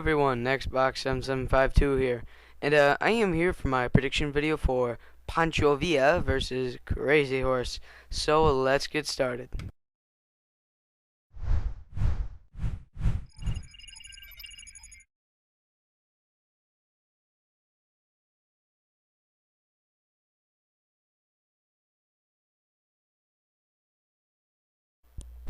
everyone, Xbox7752 here, and I am here for my prediction video for Pancho versus Crazy Horse. So let's get started.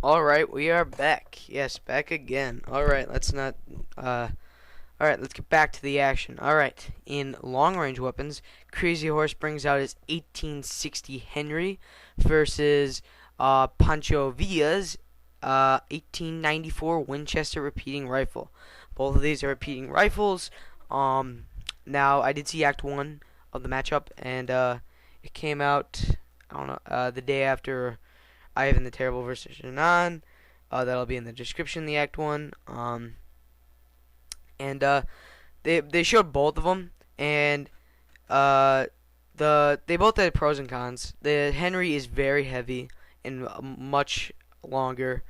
Alright, we are back. Yes, back again. Alright, let's not, alright, let's get back to the action. Alright, in long-range weapons, Crazy Horse brings out his 1860 Henry versus, Pancho Villa's, 1894 Winchester repeating rifle. Both of these are repeating rifles. Now, I did see Act 1 of the matchup, and, it came out, I don't know, the day after Ivan the Terrible versus Shannon. That'll be in the description, the Act 1. They showed both of them, and they both had pros and cons. The Henry is very heavy and much longer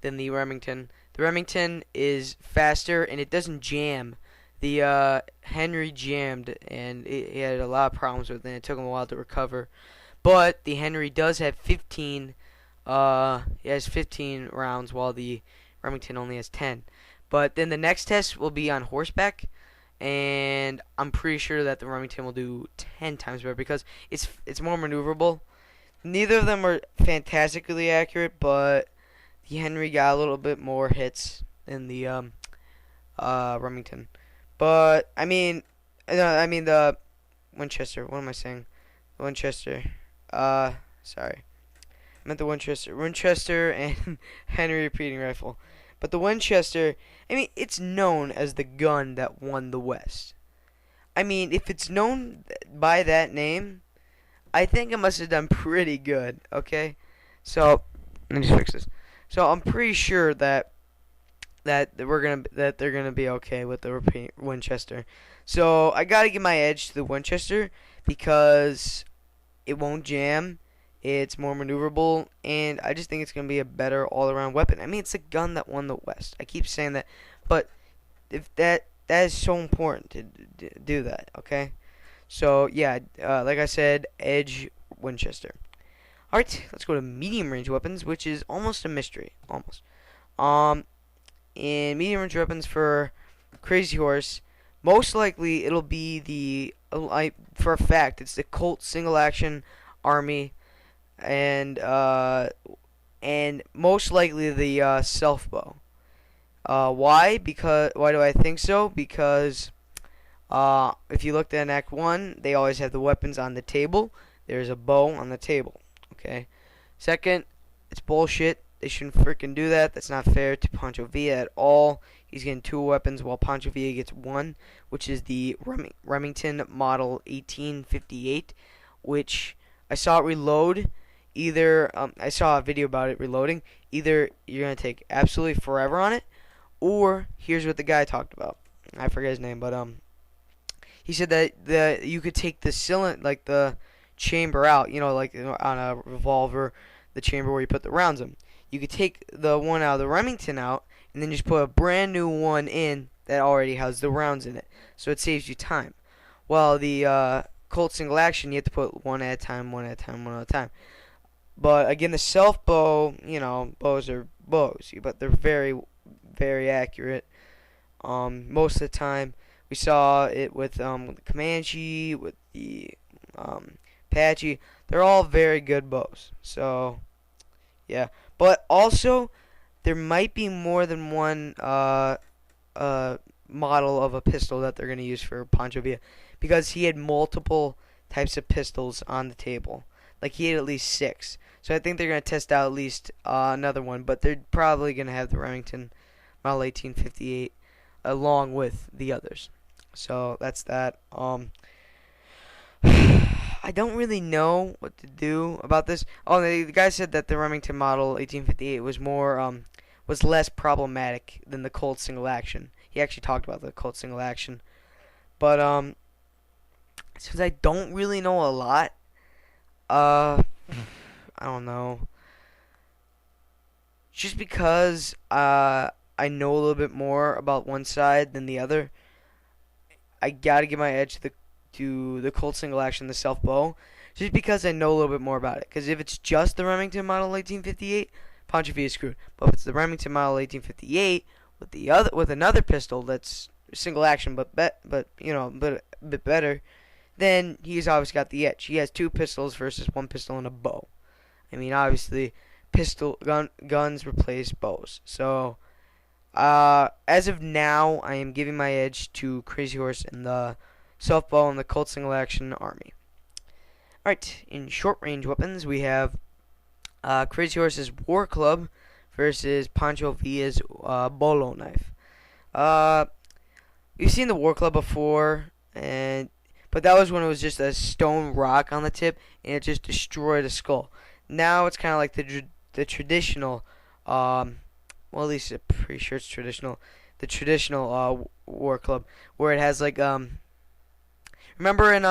than the Remington. The Remington is faster and it doesn't jam. The Henry jammed, and he had a lot of problems with it, and it took him a while to recover. But the Henry does have 15. It has 15 rounds, while the Remington only has 10. But then the next test will be on horseback, and I'm pretty sure that the Remington will do 10 times better because it's more maneuverable. Neither of them are fantastically accurate, but the Henry got a little bit more hits than the Remington. But I mean the Winchester. What am I saying? The Winchester. Sorry. I meant the Winchester and Henry repeating rifle. But the Winchester, I mean, it's known as the gun that won the West. I mean, if it's known by that name, I think it must have done pretty good, okay? So, let me just fix this. So, I'm pretty sure that they're gonna be okay with the Winchester. So, I gotta give my edge to the Winchester because it won't jam. It's more maneuverable, and I just think it's going to be a better all-around weapon. I mean, it's a gun that won the West. I keep saying that, but if that is so important to do that, okay? So, yeah, like I said, Edge Winchester. Alright, let's go to medium-range weapons, which is almost a mystery. Almost. In medium-range weapons for Crazy Horse, most likely it'll be for a fact, it's the Colt single-action Army, and most likely the self bow. Why? Why do I think so? Because if you looked at Act 1, they always have the weapons on the table. There's a bow on the table. Okay. Second, it's bullshit. They shouldn't freaking do that. That's not fair to Pancho Villa at all. He's getting 2 weapons while Pancho Villa gets 1, which is the Remington model 1858, which I saw it reload. Either I saw a video about it reloading. Either you're gonna take absolutely forever on it, or here's what the guy talked about. I forget his name, but he said that you could take the cylinder, like the chamber out. You know, like on a revolver, the chamber where you put the rounds in. You could take the one out of the Remington out, and then just put a brand new one in that already has the rounds in it. So it saves you time. While the Colt single action, you have to put one at a time, one at a time, one at a time. But again, the self bow, you know, bows are bows, but they're very, very accurate. Most of the time, we saw it with the Comanche, with the Apache. They're all very good bows. So, yeah. But also, there might be more than one model of a pistol that they're going to use for Pancho Villa, because he had multiple types of pistols on the table. Like, he had at least 6. So I think they're going to test out at least another one. But they're probably going to have the Remington Model 1858 along with the others. So that's that. I don't really know what to do about this. Oh, the guy said that the Remington Model 1858 was was less problematic than the Colt single action. He actually talked about the Colt single action. But since I don't really know a lot, I don't know. Just because I know a little bit more about one side than the other, I gotta give my edge to the Colt single action, the self bow, just because I know a little bit more about it. Because if it's just the Remington model 1858, Pancho V is screwed. But if it's the Remington model 1858 with another pistol that's single action but a bit better, then he's obviously got the edge. He has two pistols versus one pistol and a bow. I mean, obviously, guns replace bows. So, as of now, I am giving my edge to Crazy Horse in the self bow and the Colt single action army. Alright, in short range weapons, we have Crazy Horse's War Club versus Pancho Villa's Bolo knife. We've seen the War Club before, but that was when it was just a stone rock on the tip and it just destroyed a skull. Now it's kind of like the traditional, well, at least I'm pretty sure it's traditional, the traditional War Club, where it has like remember in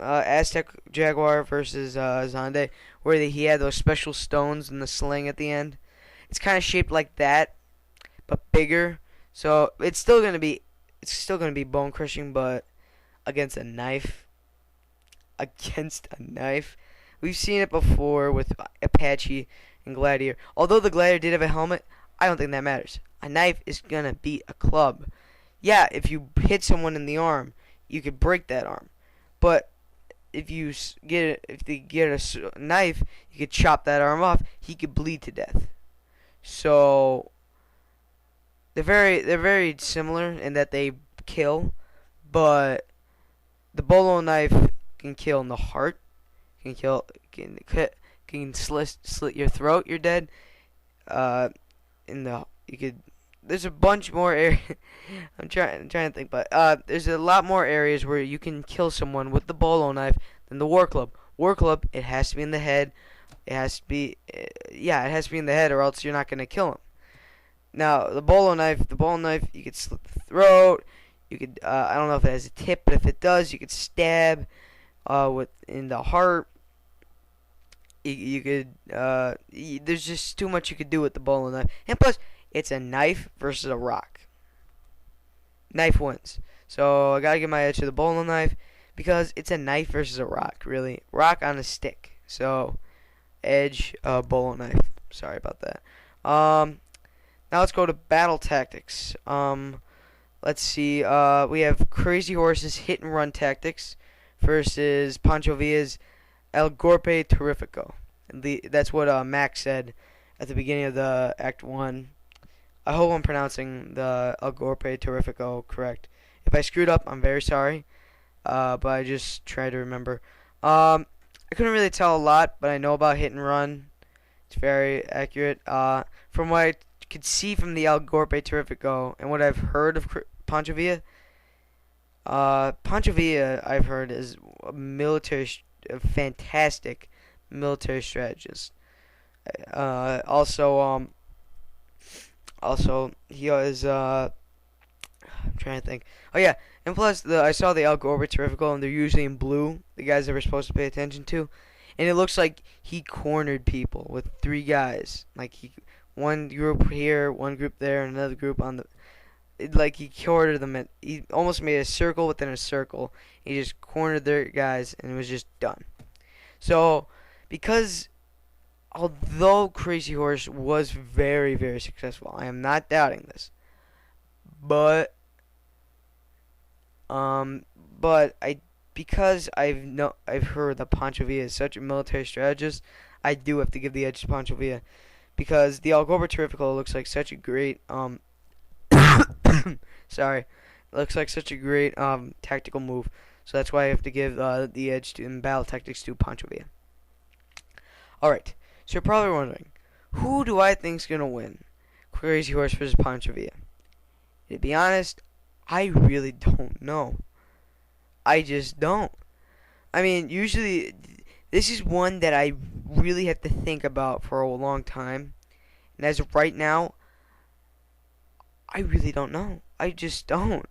Aztec Jaguar versus Zonde, where he had those special stones in the sling at the end? It's kind of shaped like that, but bigger. So it's still gonna be bone crushing, but against a knife. We've seen it before with Apache and Gladiator. Although the Gladiator did have a helmet, I don't think that matters. A knife is gonna beat a club. Yeah, if you hit someone in the arm, you could break that arm. But if they get a knife, you could chop that arm off. He could bleed to death. So they're very similar in that they kill, but the bolo knife can kill in the heart, can slit your throat. You're dead. There's a bunch more areas. I'm trying to think, but there's a lot more areas where you can kill someone with the bolo knife than the War Club. War Club, it has to be in the head. It has to be in the head, or else you're not gonna kill him. Now the bolo knife, you could slit the throat. You could, I don't know if it has a tip, but if it does, you could stab in the heart. You could, there's just too much you could do with the bolo knife, and plus, it's a knife versus a rock. Knife wins. So I gotta give my edge to the bolo knife because it's a knife versus a rock. Really, rock on a stick. So edge, bolo knife. Sorry about that. Now let's go to battle tactics. Let's see. We have Crazy Horse's hit and run tactics versus Pancho Villa's El Golpe Terrifico. That's what Max said at the beginning of the Act 1. I hope I'm pronouncing the El Golpe Terrifico correct. If I screwed up, I'm very sorry. But I just try to remember. I couldn't really tell a lot, but I know about hit and run. It's very accurate. From what I could see from the El Golpe Terrifico and what I've heard of Pancho Villa, I've heard is a fantastic military strategist. Also, he is, I'm trying to think. Oh, yeah, and plus, I saw the El Golpe Terrifico, and they're usually in blue, the guys that we're supposed to pay attention to. And it looks like he cornered people with three guys. Like, one group here, one group there, and another group on the... he cornered them. He almost made a circle within a circle. He just cornered their guys, and it was just done. So, because... although Crazy Horse was very, very successful, I am not doubting this. But because I've heard that Pancho Villa is such a military strategist, I do have to give the edge to Pancho Villa because the El Golpe Terrifico looks like such a great tactical move. So that's why I have to give the edge in battle tactics to Pancho Villa. All right. So you're probably wondering, who do I think's gonna win? Crazy Horse versus Pancho Villa. To be honest, I really don't know. I just don't. I mean, usually, this is one that I really have to think about for a long time. And as of right now, I really don't know. I just don't.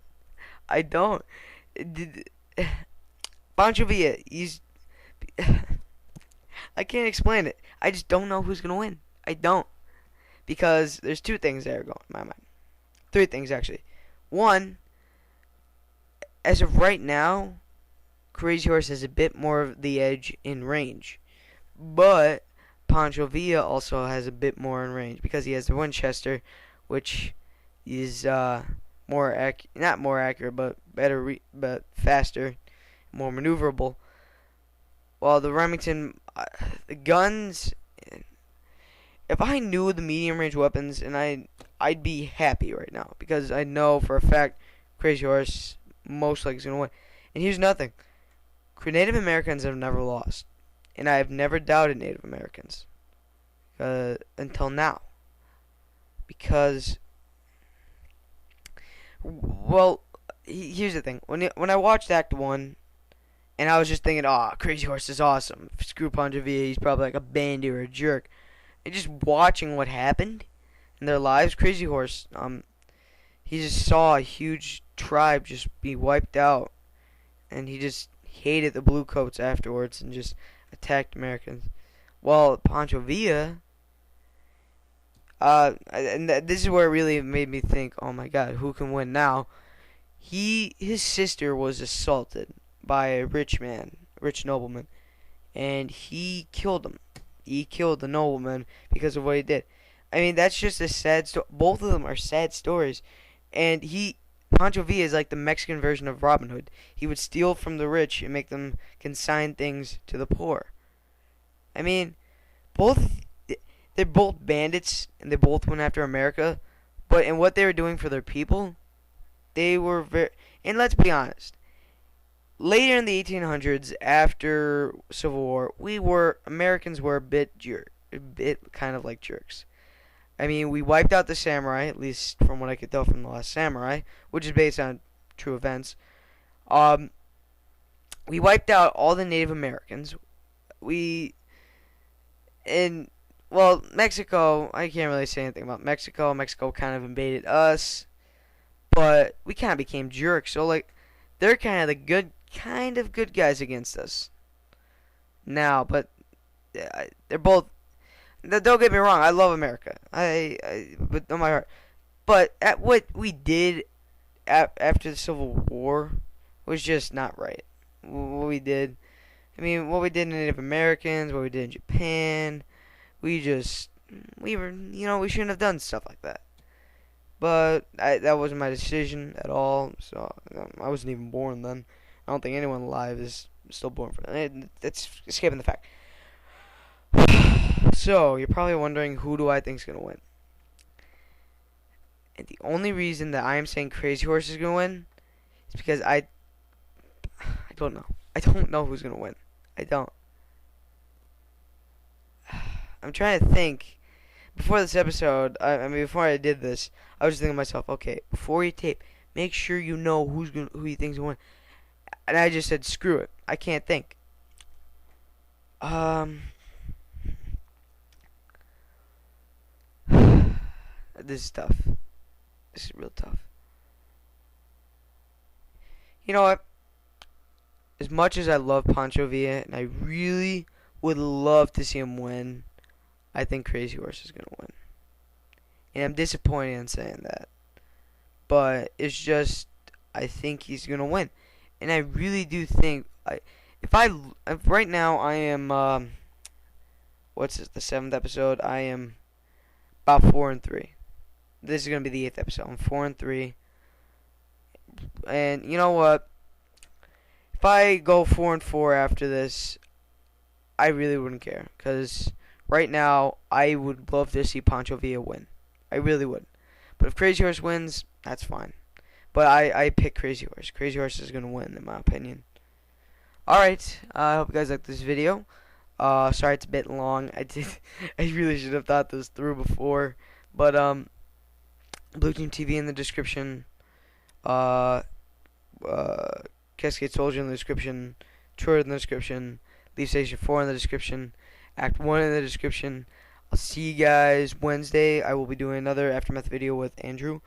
I don't. Pancho Villa, he's... I can't explain it. I just don't know who's going to win. I don't. Because there's two things that are going in my mind. three things actually. One, as of right now, Crazy Horse has a bit more of the edge in range, but Pancho Villa also has a bit more in range because he has the Winchester, which is not more accurate, but better, but faster, more maneuverable. While the Remington, the guns, if I knew the medium range weapons, and I'd be happy right now because I know for a fact Crazy Horse most likely is gonna win. And here's nothing: Native Americans have never lost, and I have never doubted Native Americans until now, because, well, here's the thing: when I watched Act 1, and I was just thinking, oh, Crazy Horse is awesome. Screw Pancho Villa, he's probably like a bandit or a jerk. And just watching what happened in their lives, Crazy Horse, he just saw a huge tribe just be wiped out, and he just hated the Bluecoats afterwards and just attacked Americans. Well, Pancho Villa, and this is where it really made me think, oh my God, who can win now? His sister was assaulted by a rich nobleman, and he killed him. He killed the nobleman because of what he did. I mean, that's just a sad story. Both of them are sad stories. And Pancho Villa is like the Mexican version of Robin Hood. He would steal from the rich and make them consign things to the poor. I mean, they're both bandits, and they both went after America. But in what they were doing for their people, they were very... And let's be honest. Later in the 1800s, after Civil War, Americans were a bit kind of like jerks. I mean, we wiped out the samurai, at least from what I could tell from The Last Samurai, which is based on true events. We wiped out all the Native Americans. Mexico, I can't really say anything about Mexico. Mexico kind of invaded us, but we kind of became jerks. So, like, they're kind of the good guys against us now, but they're both. Don't get me wrong, I love America, with all my heart. But at what we did after the Civil War was just not right. What we did in Native Americans, what we did in Japan, we shouldn't have done stuff like that. But that wasn't my decision at all. So I wasn't even born then. I don't think anyone alive is still born for that. That's escaping the fact. So, you're probably wondering, who do I think is going to win? And the only reason that I am saying Crazy Horse is going to win is because I don't know. I don't know who's going to win. I don't. I'm trying to think. Before this episode, before I did this, I was just thinking to myself, okay, before you tape, make sure you know who you think is going to win. And I just said, screw it. I can't think. This is tough. This is real tough. You know what? As much as I love Pancho Villa, and I really would love to see him win, I think Crazy Horse is going to win. And I'm disappointed in saying that. But it's just, I think he's going to win. And I really do think, if right now I am, the 7th episode? I am about 4-3. This is going to be the 8th episode. I'm 4-3. And you know what? If I go 4-4 after this, I really wouldn't care. Because right now, I would love to see Pancho Villa win. I really would. But if Crazy Horse wins, that's fine. But I pick Crazy Horse. Crazy Horse is going to win, in my opinion. Alright, I hope you guys liked this video. Sorry it's a bit long. I really should have thought this through before. But, BlueTeamTV in the description. CascadeSoldier in the description. Tour in the description. LeafsNationFour in the description. Act 1 in the description. I'll see you guys Wednesday. I will be doing another Aftermath video with Andrew.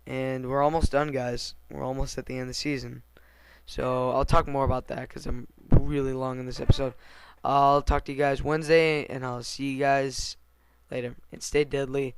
And we're almost done, guys. We're almost at the end of the season. So I'll talk more about that because I'm really long in this episode. I'll talk to you guys Wednesday, and I'll see you guys later. And stay deadly.